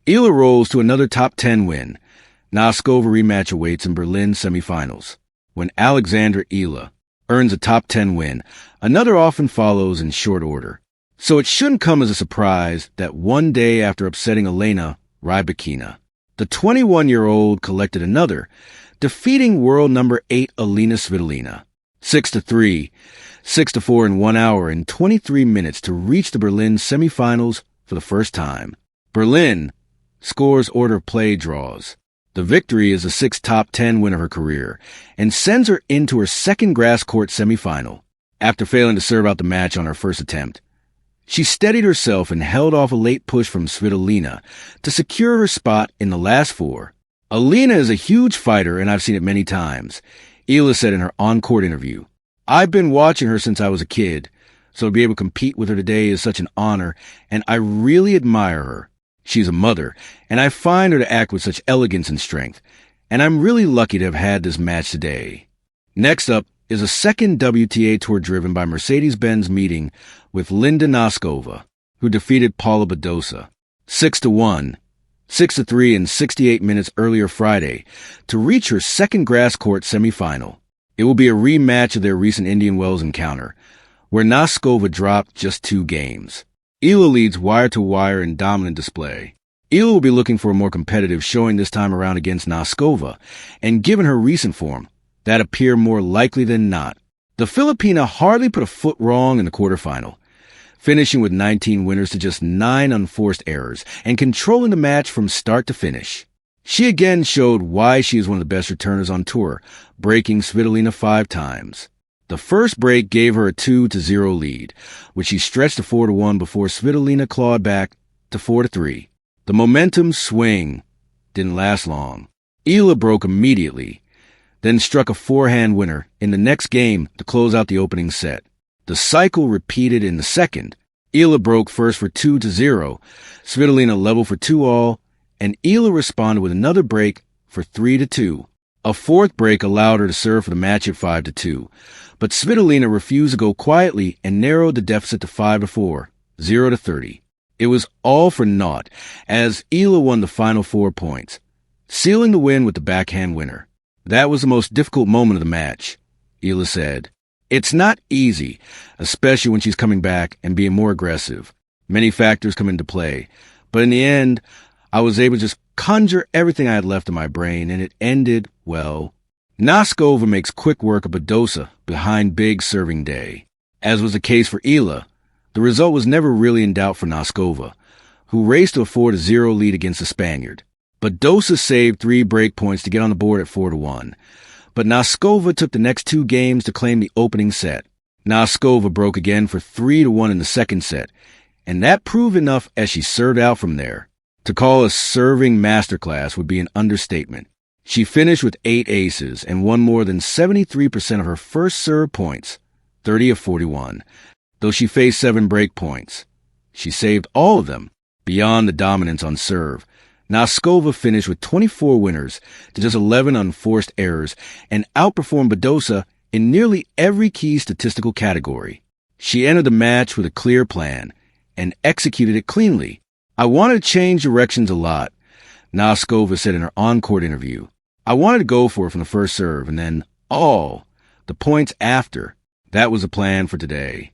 Eala rolls to another top 10 win. Noskova rematch awaits in Berlin semifinals. When Alexandra Eala earns a top 10 win, another often follows in short order. So it shouldn't come as a surprise that one day after upsetting Elena Rybakina, the 21-year-old collected another, defeating world number 8 Elina Svitolina 6-3, 6-4 in 1 hour and 23 minutes to reach the Berlin semifinals for the first time. Berlin scores order of play draws. The victory is the 6th top 10 win of her career and sends her into her second grass court semifinal. After failing to serve out the match on her first attempt, she steadied herself and held off a late push from Svitolina to secure her spot in the last four. Elena is a huge fighter, and I've seen it many times, Eala said in her on-court interview. I've been watching her since I was a kid, so to be able to compete with her today is such an honor, and I really admire her. She's a mother, and I find her to act with such elegance and strength, and I'm really lucky to have had this match today. Next up is a second WTA tour driven by Mercedes-Benz meeting with Linda Noskova, who defeated Paula Badosa 6-1, 6-3 in 68 minutes earlier Friday to reach her second grass court semifinal. It will be a rematch of their recent Indian Wells encounter, where Noskova dropped just 2 games. Eala leads wire-to-wire in dominant display. Eala will be looking for a more competitive showing this time around against Noskova, and given her recent form, that appear more likely than not. The Filipina hardly put a foot wrong in the quarterfinal, finishing with 19 winners to just 9 unforced errors and controlling the match from start to finish. She again showed why she is one of the best returners on tour, breaking Svitolina 5 times. The first break gave her a 2-0 lead, which she stretched to 4-1 before Svitolina clawed back to 4-3. The momentum swing didn't last long. Eala broke immediately, then struck a forehand winner in the next game to close out the opening set. The cycle repeated in the second. Eala broke first for 2-0, Svitolina leveled for 2-all, and Eala responded with another break for 3-2. A fourth break allowed her to serve for the match at 5-2, but Svitolina refused to go quietly and narrowed the deficit to 5-4, 0-30. It was all for naught, as Eala won the final 4 points, sealing the win with the backhand winner. That was the most difficult moment of the match, Eala said. It's not easy, especially when she's coming back and being more aggressive. Many factors come into play, but in the end, I was able to just conjure everything I had left in my brain, and it ended well. Noskova makes quick work of Badosa behind big serving day. As was the case for Eala, the result was never really in doubt for Noskova, who raced to a 4-0 lead against the Spaniard. Badosa saved 3 break points to get on the board at 4-1, but Noskova took the next 2 games to claim the opening set. Noskova broke again for 3-1 in the second set, and that proved enough as she served out from there. To call a serving masterclass would be an understatement. She finished with 8 aces and won more than 73% of her first serve points, 30 of 41, though she faced 7 break points. She saved all of them. Beyond the dominance on serve, Noskova finished with 24 winners to just 11 unforced errors and outperformed Badosa in nearly every key statistical category. She entered the match with a clear plan and executed it cleanly. I wanted to change directions a lot, Noskova said in her on-court interview. I wanted to go for it from the first serve and then the points after. That was the plan for today.